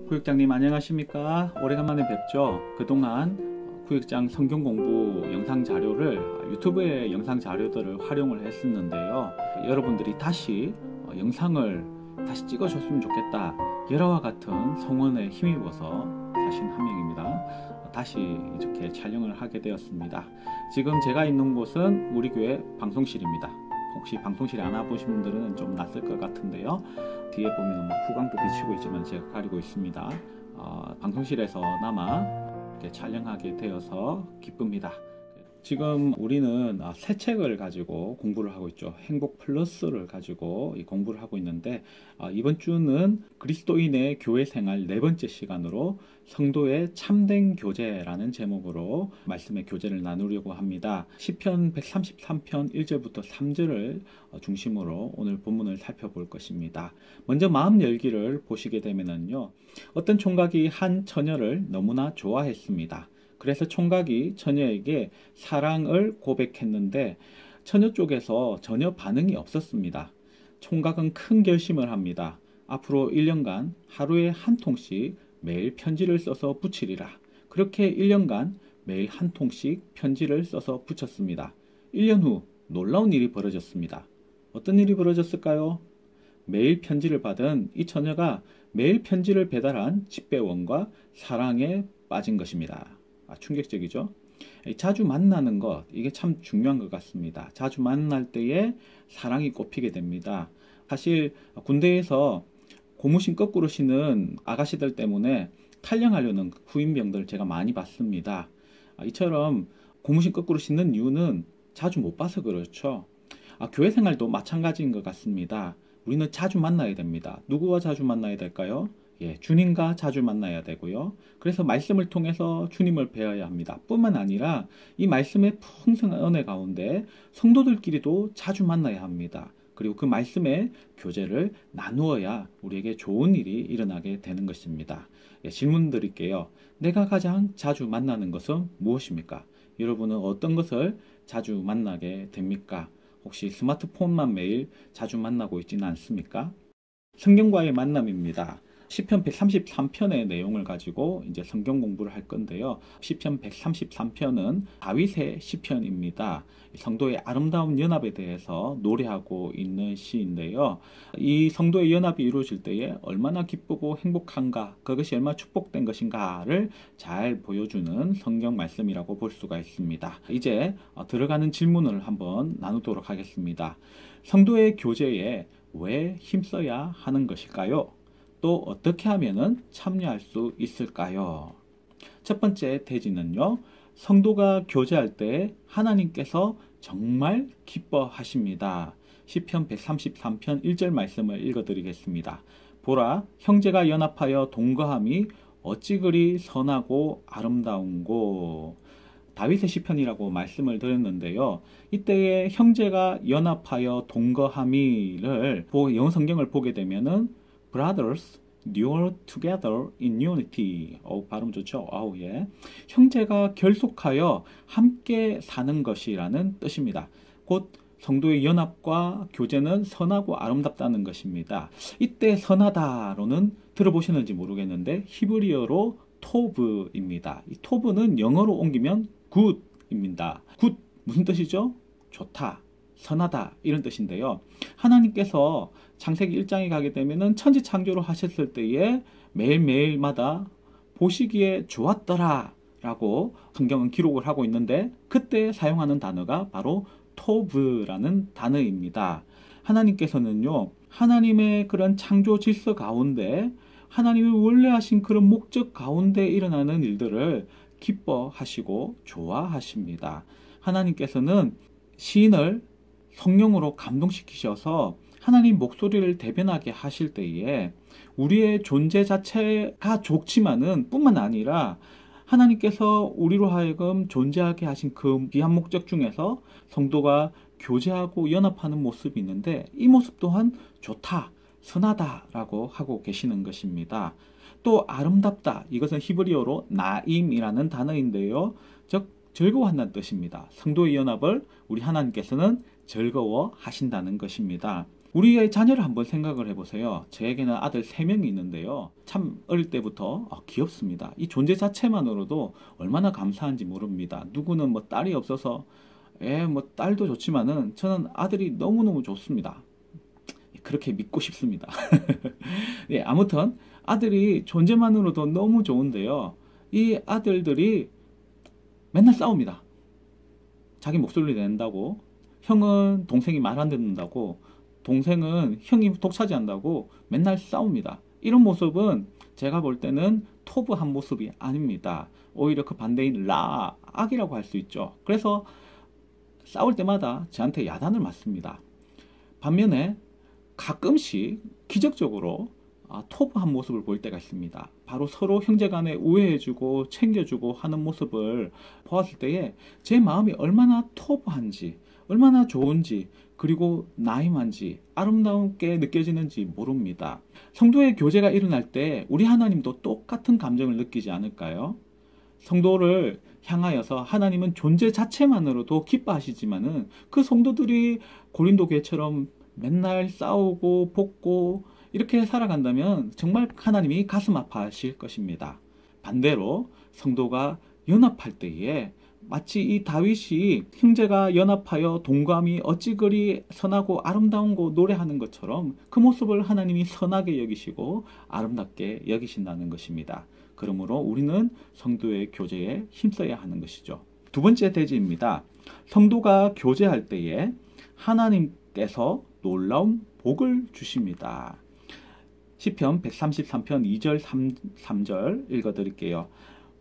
구역장님 안녕하십니까? 오래간만에 뵙죠. 그동안 구역장 성경 공부 영상 자료를 유튜브의 영상 자료들을 활용을 했었는데요. 여러분들이 다시 영상을 다시 찍어줬으면 좋겠다. 여러와 같은 성원에 힘입어서 사신 한 명입니다. 다시 이렇게 촬영을 하게 되었습니다. 지금 제가 있는 곳은 우리 교회 방송실입니다. 혹시 방송실에 안 와보신 분들은 좀 낯설 것 같은데요. 뒤에 보면 후광도 비치고 있지만 제가 가리고 있습니다. 방송실에서나마 이렇게 촬영하게 되어서 기쁩니다. 지금 우리는 새 책을 가지고 공부를 하고 있죠. 행복 플러스를 가지고 공부를 하고 있는데, 이번 주는 그리스도인의 교회 생활 네 번째 시간으로 성도의 참된 교제라는 제목으로 말씀의 교제를 나누려고 합니다. 시편 133편 1절부터 3절을 중심으로 오늘 본문을 살펴볼 것입니다. 먼저 마음 열기를 보시게 되면요, 어떤 총각이 한 처녀를 너무나 좋아했습니다. 그래서 총각이 처녀에게 사랑을 고백했는데 처녀 쪽에서 전혀 반응이 없었습니다. 총각은 큰 결심을 합니다. 앞으로 1년간 하루에 한 통씩 매일 편지를 써서 붙이리라. 그렇게 1년간 매일 한 통씩 편지를 써서 붙였습니다. 1년 후 놀라운 일이 벌어졌습니다. 어떤 일이 벌어졌을까요? 매일 편지를 받은 이 처녀가 매일 편지를 배달한 집배원과 사랑에 빠진 것입니다. 충격적이죠? 자주 만나는 것, 이게 참 중요한 것 같습니다. 자주 만날 때에 사랑이 꼽히게 됩니다. 사실 군대에서 고무신 거꾸로 신는 아가씨들 때문에 탈영하려는 후임병들을 제가 많이 봤습니다. 이처럼 고무신 거꾸로 신는 이유는 자주 못 봐서 그렇죠. 교회 생활도 마찬가지인 것 같습니다. 우리는 자주 만나야 됩니다. 누구와 자주 만나야 될까요? 주님과 자주 만나야 되고요. 그래서 말씀을 통해서 주님을 배워야 합니다. 뿐만 아니라 이 말씀의 풍성한 은혜 가운데 성도들끼리도 자주 만나야 합니다. 그리고 그 말씀의 교제를 나누어야 우리에게 좋은 일이 일어나게 되는 것입니다. 질문 드릴게요. 내가 가장 자주 만나는 것은 무엇입니까? 여러분은 어떤 것을 자주 만나게 됩니까? 혹시 스마트폰만 매일 자주 만나고 있지는 않습니까? 성경과의 만남입니다. 시편 133편의 내용을 가지고 이제 성경 공부를 할 건데요. 시편 133편은 다윗의 시편입니다. 성도의 아름다운 연합에 대해서 노래하고 있는 시인데요. 이 성도의 연합이 이루어질 때에 얼마나 기쁘고 행복한가, 그것이 얼마나 축복된 것인가를 잘 보여주는 성경 말씀이라고 볼 수가 있습니다. 이제 들어가는 질문을 한번 나누도록 하겠습니다. 성도의 교제에 왜 힘써야 하는 것일까요? 또 어떻게 하면 참여할 수 있을까요? 첫 번째 대지는요, 성도가 교제할 때 하나님께서 정말 기뻐하십니다. 시편 133편 1절 말씀을 읽어드리겠습니다. 보라, 형제가 연합하여 동거함이 어찌 그리 선하고 아름다운고. 다윗의 시편이라고 말씀을 드렸는데요. 이때에 형제가 연합하여 동거함이를 영어 성경을 보게 되면은 Brothers, dwell together in unity. 발음 좋죠? 예. 형제가 결속하여 함께 사는 것이라는 뜻입니다. 곧 성도의 연합과 교제는 선하고 아름답다는 것입니다. 이때 선하다로는 들어보셨는지 모르겠는데 히브리어로 토브입니다. 이 토브는 영어로 옮기면 굿입니다. 굿 무슨 뜻이죠? 좋다, 선하다 이런 뜻인데요. 하나님께서 창세기 1장에 가게 되면은 천지 창조를 하셨을 때에 매일매일마다 보시기에 좋았더라 라고 성경은 기록을 하고 있는데, 그때 사용하는 단어가 바로 토브라는 단어입니다. 하나님께서는요, 하나님의 그런 창조 질서 가운데 하나님이 원래 하신 그런 목적 가운데 일어나는 일들을 기뻐하시고 좋아하십니다. 하나님께서는 시인을 성령으로 감동시키셔서 하나님 목소리를 대변하게 하실 때에 우리의 존재 자체가 좋지만은 뿐만 아니라 하나님께서 우리로 하여금 존재하게 하신 그 귀한 목적 중에서 성도가 교제하고 연합하는 모습이 있는데, 이 모습 또한 좋다, 선하다라고 하고 계시는 것입니다. 또 아름답다, 이것은 히브리어로 나임이라는 단어인데요. 즉 즐거워한다는 뜻입니다. 성도의 연합을 우리 하나님께서는 즐거워하신다는 것입니다. 우리의 자녀를 한번 생각을 해보세요. 저에게는 아들 3명이 있는데요. 참 어릴 때부터 귀엽습니다. 이 존재 자체만으로도 얼마나 감사한지 모릅니다. 누구는 뭐 딸이 없어서 뭐 딸도 좋지만은 저는 아들이 너무너무 좋습니다. 그렇게 믿고 싶습니다. 예, 아무튼 아들이 존재만으로도 너무 좋은데요. 이 아들들이 맨날 싸웁니다. 자기 목소리를 낸다고, 형은 동생이 말 안 듣는다고, 동생은 형이 독차지한다고 맨날 싸웁니다. 이런 모습은 제가 볼 때는 토부한 모습이 아닙니다. 오히려 그 반대인 악이라고 할 수 있죠. 그래서 싸울 때마다 저한테 야단을 맞습니다. 반면에 가끔씩 기적적으로 토부한 모습을 보일 때가 있습니다. 바로 서로 형제간에 우애해주고 챙겨주고 하는 모습을 보았을 때에 제 마음이 얼마나 토부한지, 얼마나 좋은지, 그리고 나임한지 아름답게 느껴지는지 모릅니다. 성도의 교제가 일어날 때 우리 하나님도 똑같은 감정을 느끼지 않을까요? 성도를 향하여서 하나님은 존재 자체만으로도 기뻐하시지만은 그 성도들이 고린도 교회처럼 맨날 싸우고 볶고 이렇게 살아간다면 정말 하나님이 가슴 아파하실 것입니다. 반대로 성도가 연합할 때에 마치 이 다윗이 형제가 연합하여 동감이 어찌 그리 선하고 아름다운 거 노래하는 것처럼 그 모습을 하나님이 선하게 여기시고 아름답게 여기신다는 것입니다. 그러므로 우리는 성도의 교제에 힘써야 하는 것이죠. 두 번째 대지입니다. 성도가 교제할 때에 하나님께서 놀라운 복을 주십니다. 시편 133편 2절 3절 읽어드릴게요.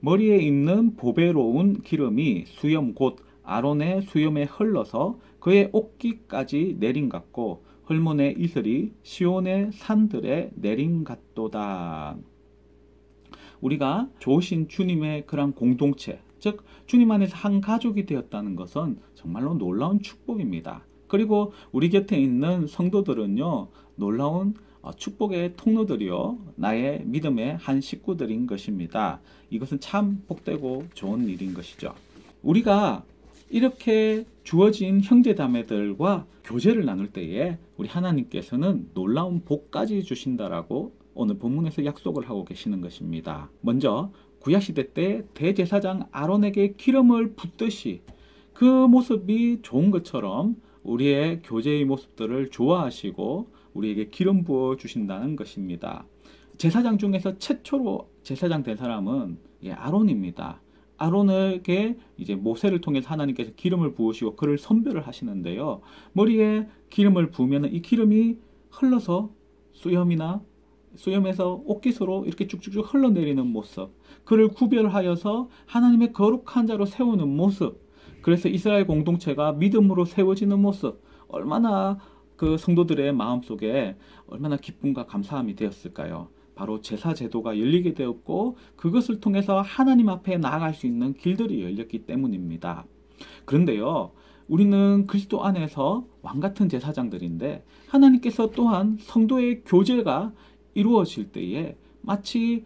머리에 있는 보배로운 기름이 수염 곧 아론의 수염에 흘러서 그의 옷깃까지 내린 같고 헐몬의 이슬이 시온의 산들에 내린 같도다. 우리가 좋으신 주님의 그런 공동체, 즉 주님 안에서 한 가족이 되었다는 것은 정말로 놀라운 축복입니다. 그리고 우리 곁에 있는 성도들은요, 놀라운 축복의 통로들이요, 나의 믿음의 한 식구들인 것입니다. 이것은 참 복되고 좋은 일인 것이죠. 우리가 이렇게 주어진 형제자매들과 교제를 나눌 때에 우리 하나님께서는 놀라운 복까지 주신다라고 오늘 본문에서 약속을 하고 계시는 것입니다. 먼저 구약시대 때 대제사장 아론에게 기름을 붓듯이 그 모습이 좋은 것처럼 우리의 교제의 모습들을 좋아하시고 우리에게 기름 부어 주신다는 것입니다. 제사장 중에서 최초로 제사장 된 사람은 아론입니다. 아론에게 이제 모세를 통해서 하나님께서 기름을 부으시고 그를 선별을 하시는데요. 머리에 기름을 부으면 이 기름이 흘러서 수염에서 옷깃으로 이렇게 쭉쭉쭉 흘러내리는 모습, 그를 구별하여서 하나님의 거룩한 자로 세우는 모습, 그래서 이스라엘 공동체가 믿음으로 세워지는 모습, 얼마나 그 성도들의 마음속에 얼마나 기쁨과 감사함이 되었을까요? 바로 제사 제도가 열리게 되었고 그것을 통해서 하나님 앞에 나아갈 수 있는 길들이 열렸기 때문입니다. 그런데요, 우리는 그리스도 안에서 왕같은 제사장들인데 하나님께서 또한 성도의 교제가 이루어질 때에 마치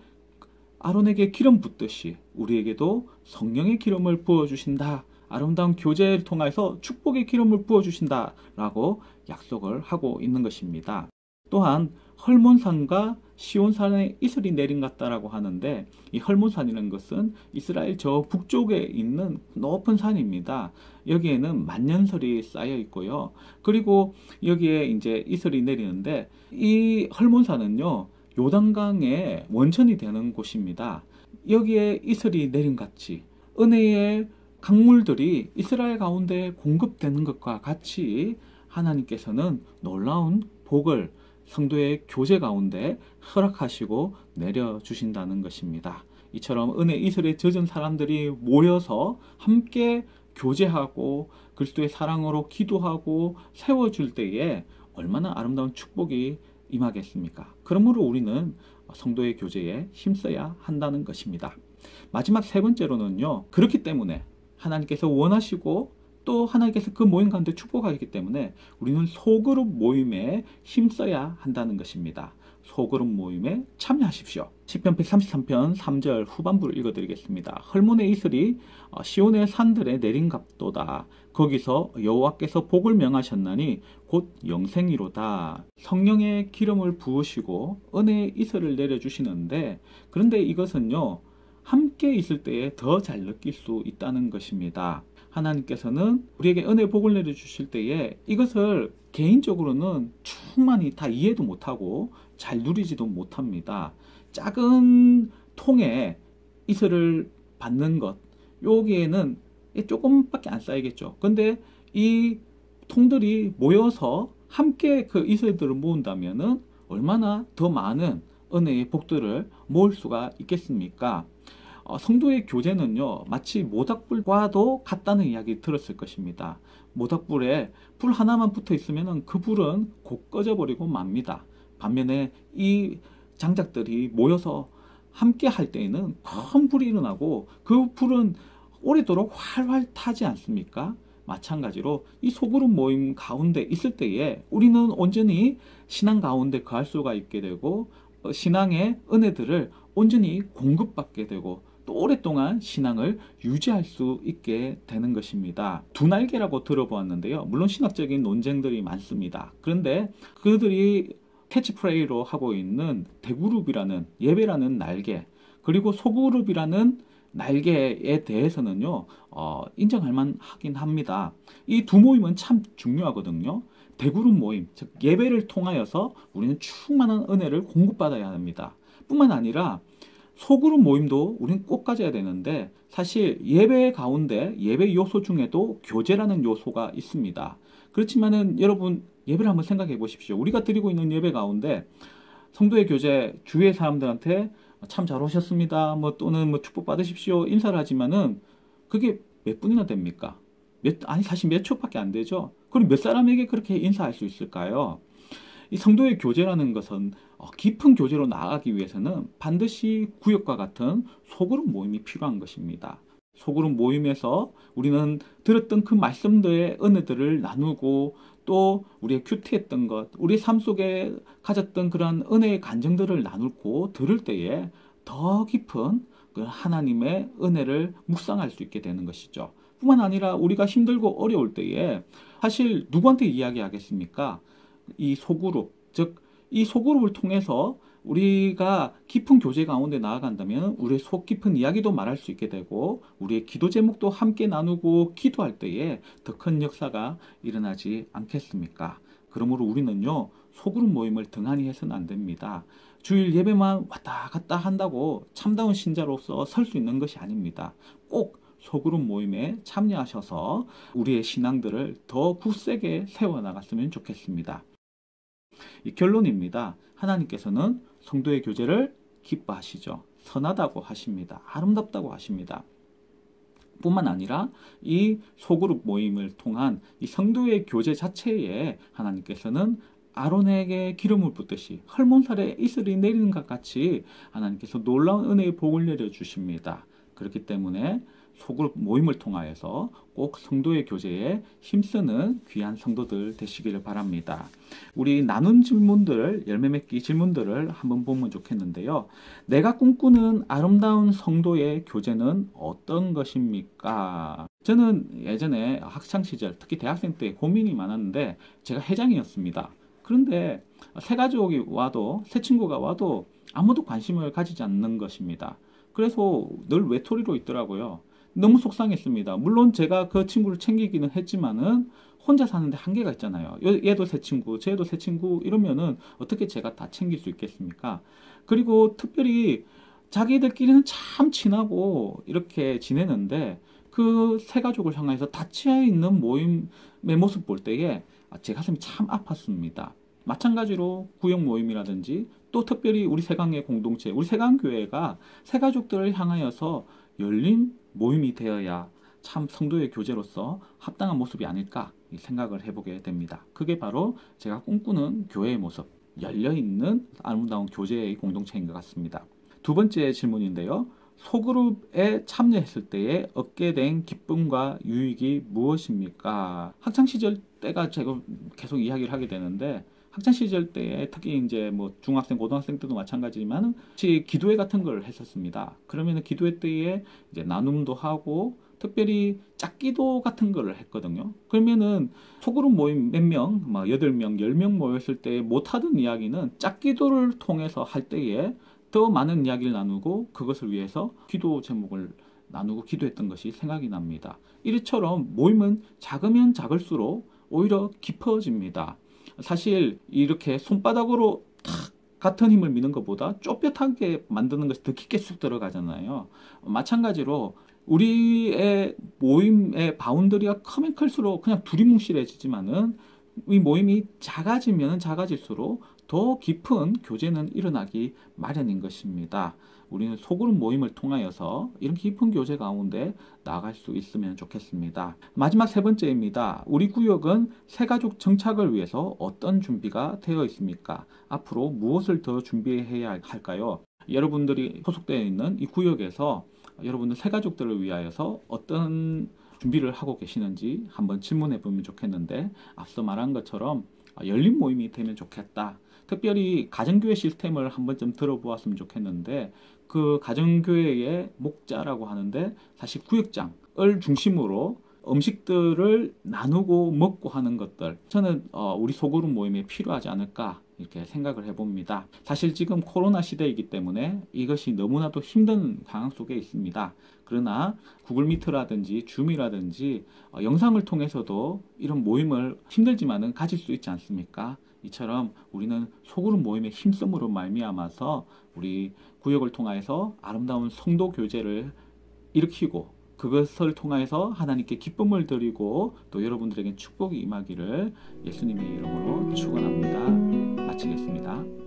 아론에게 기름 붓듯이 우리에게도 성령의 기름을 부어주신다, 아름다운 교제를 통해서 축복의 기름을 부어주신다라고 약속을 하고 있는 것입니다. 또한 헐몬산과 시온산에 이슬이 내린 같다라고 하는데, 이 헐몬산이라는 것은 이스라엘 저 북쪽에 있는 높은 산입니다. 여기에는 만년설이 쌓여 있고요. 그리고 여기에 이제 이슬이 내리는데, 이 헐몬산은요, 요단강의 원천이 되는 곳입니다. 여기에 이슬이 내린 같이 은혜의 강물들이 이스라엘 가운데 공급되는 것과 같이 하나님께서는 놀라운 복을 성도의 교제 가운데 허락하시고 내려주신다는 것입니다. 이처럼 은혜 이슬에 젖은 사람들이 모여서 함께 교제하고 그리스도의 사랑으로 기도하고 세워줄 때에 얼마나 아름다운 축복이 임하겠습니까? 그러므로 우리는 성도의 교제에 힘써야 한다는 것입니다. 마지막 세 번째로는요, 그렇기 때문에 하나님께서 원하시고 또 하나님께서 그 모임 가운데 축복하기 때문에 우리는 소그룹 모임에 힘써야 한다는 것입니다. 소그룹 모임에 참여하십시오. 시편 133편 3절 후반부를 읽어드리겠습니다. 헐몬의 이슬이 시온의 산들에 내린갑도다. 거기서 여호와께서 복을 명하셨나니 곧 영생이로다. 성령의 기름을 부으시고 은혜의 이슬을 내려주시는데, 그런데 이것은요, 함께 있을 때에 더 잘 느낄 수 있다는 것입니다. 하나님께서는 우리에게 은혜 복을 내려주실 때에 이것을 개인적으로는 충만히 다 이해도 못하고 잘 누리지도 못합니다. 작은 통에 이슬을 받는 것, 여기에는 조금밖에 안 쌓이겠죠. 근데 이 통들이 모여서 함께 그 이슬들을 모은다면은 얼마나 더 많은 은혜의 복들을 모을 수가 있겠습니까? 성도의 교제는요, 마치 모닥불과도 같다는 이야기 들었을 것입니다. 모닥불에 불 하나만 붙어 있으면 그 불은 곧 꺼져버리고 맙니다. 반면에 이 장작들이 모여서 함께 할 때에는 큰 불이 일어나고 그 불은 오래도록 활활 타지 않습니까? 마찬가지로 이 소그룹 모임 가운데 있을 때에 우리는 온전히 신앙 가운데 거할 수가 있게 되고, 신앙의 은혜들을 온전히 공급받게 되고, 또 오랫동안 신앙을 유지할 수 있게 되는 것입니다. 두 날개라고 들어보았는데요. 물론 신학적인 논쟁들이 많습니다. 그런데 그들이 캐치프레이로 하고 있는 대그룹이라는 예배라는 날개, 그리고 소그룹이라는 날개에 대해서는요, 인정할 만하긴 합니다. 이 두 모임은 참 중요하거든요. 대그룹 모임, 즉 예배를 통하여서 우리는 충만한 은혜를 공급받아야 합니다. 뿐만 아니라 소그룹 모임도 우리는 꼭 가져야 되는데, 사실 예배 가운데 예배 요소 중에도 교제라는 요소가 있습니다. 그렇지만은 여러분, 예배를 한번 생각해 보십시오. 우리가 드리고 있는 예배 가운데 성도의 교제, 주위의 사람들한테 참 잘 오셨습니다, 뭐 또는 뭐 축복 받으십시오 인사를 하지만은 그게 몇 분이나 됩니까? 사실 몇 초밖에 안 되죠. 그럼 몇 사람에게 그렇게 인사할 수 있을까요? 이 성도의 교제라는 것은 깊은 교제로 나아가기 위해서는 반드시 구역과 같은 소그룹 모임이 필요한 것입니다. 소그룹 모임에서 우리는 들었던 그 말씀들의 은혜들을 나누고, 또 우리의 큐티했던 것, 우리 삶 속에 가졌던 그런 은혜의 간증들을 나누고 들을 때에 더 깊은 그 하나님의 은혜를 묵상할 수 있게 되는 것이죠. 뿐만 아니라 우리가 힘들고 어려울 때에 사실 누구한테 이야기하겠습니까? 이 소그룹, 즉 이 소그룹을 통해서 우리가 깊은 교제 가운데 나아간다면 우리의 속 깊은 이야기도 말할 수 있게 되고, 우리의 기도 제목도 함께 나누고 기도할 때에 더 큰 역사가 일어나지 않겠습니까? 그러므로 우리는요, 소그룹 모임을 등한히 해서는 안 됩니다. 주일 예배만 왔다 갔다 한다고 참다운 신자로서 설 수 있는 것이 아닙니다. 꼭 소그룹 모임에 참여하셔서 우리의 신앙들을 더 굳세게 세워나갔으면 좋겠습니다. 이 결론입니다. 하나님께서는 성도의 교제를 기뻐하시죠. 선하다고 하십니다. 아름답다고 하십니다. 뿐만 아니라 이 소그룹 모임을 통한 이 성도의 교제 자체에 하나님께서는 아론에게 기름을 붓듯이 헐몬살에 이슬이 내리는 것 같이 하나님께서 놀라운 은혜의 복을 내려주십니다. 그렇기 때문에 소그룹 모임을 통하여서 꼭 성도의 교제에 힘쓰는 귀한 성도들 되시기를 바랍니다. 우리 나눈 질문들, 열매 맺기 질문들을 한번 보면 좋겠는데요. 내가 꿈꾸는 아름다운 성도의 교제는 어떤 것입니까? 저는 예전에 학창시절, 특히 대학생 때 고민이 많았는데 제가 회장이었습니다. 그런데 새 가족이 와도, 새 친구가 와도 아무도 관심을 가지지 않는 것입니다. 그래서 늘 외톨이로 있더라고요. 너무 속상했습니다. 물론 제가 그 친구를 챙기기는 했지만은 혼자 사는데 한계가 있잖아요. 얘도 새 친구, 쟤도 새 친구 이러면은 어떻게 제가 다 챙길 수 있겠습니까? 그리고 특별히 자기들끼리는 참 친하고 이렇게 지내는데 그 새 가족을 향해서 닫혀 있는 모임의 모습 볼 때에 제 가슴이 참 아팠습니다. 마찬가지로 구역 모임이라든지 또 특별히 우리 세강의 공동체, 우리 세강교회가 새 가족들을 향하여서 열린 모임이 되어야 참 성도의 교제로서 합당한 모습이 아닐까 생각을 해보게 됩니다. 그게 바로 제가 꿈꾸는 교회의 모습, 열려있는 아름다운 교제의 공동체인 것 같습니다. 두 번째 질문인데요. 소그룹에 참여했을 때에 얻게 된 기쁨과 유익이 무엇입니까? 학창 시절 때가 제가 계속 이야기를 하게 되는데, 학창 시절 때에 특히 이제 뭐 중학생, 고등학생 때도 마찬가지지만 혹시 기도회 같은 걸 했었습니다. 그러면 기도회 때에 이제 나눔도 하고 특별히 짝기도 같은 거를 했거든요. 그러면은 소그룹 모임 몇 명, 막 8명, 10명 모였을 때 못하던 이야기는 짝기도를 통해서 할 때에 더 많은 이야기를 나누고 그것을 위해서 기도 제목을 나누고 기도했던 것이 생각이 납니다. 이처럼 모임은 작으면 작을수록 오히려 깊어집니다. 사실 이렇게 손바닥으로 탁 같은 힘을 미는 것보다 좁볕하게 만드는 것이 더 깊게 쑥 들어가잖아요. 마찬가지로 우리의 모임의 바운더리가 크면 클수록 그냥 두리뭉실해지지만은 이 모임이 작아지면 작아질수록 더 깊은 교제는 일어나기 마련인 것입니다. 우리는 소그룹 모임을 통하여서 이런 깊은 교제 가운데 나아갈 수 있으면 좋겠습니다. 마지막 세 번째입니다. 우리 구역은 새가족 정착을 위해서 어떤 준비가 되어 있습니까? 앞으로 무엇을 더 준비해야 할까요? 여러분들이 소속되어 있는 이 구역에서 여러분들 새가족들을 위하여서 어떤 준비를 하고 계시는지 한번 질문해 보면 좋겠는데, 앞서 말한 것처럼 열린 모임이 되면 좋겠다. 특별히 가정교회 시스템을 한번 좀 들어보았으면 좋겠는데, 그 가정교회의 목자라고 하는데 사실 구역장을 중심으로 음식들을 나누고 먹고 하는 것들, 저는 우리 소그룹 모임에 필요하지 않을까 이렇게 생각을 해봅니다. 사실 지금 코로나 시대이기 때문에 이것이 너무나도 힘든 상황 속에 있습니다. 그러나 구글 미트라든지 줌이라든지 영상을 통해서도 이런 모임을 힘들지만은 가질 수 있지 않습니까? 이처럼 우리는 소그룹 모임의 힘씀으로 말미암아서 우리 구역을 통해서 아름다운 성도 교제를 일으키고 그것을 통해서 하나님께 기쁨을 드리고 또 여러분들에게 축복이 임하기를 예수님의 이름으로 축원합니다. 마치겠습니다.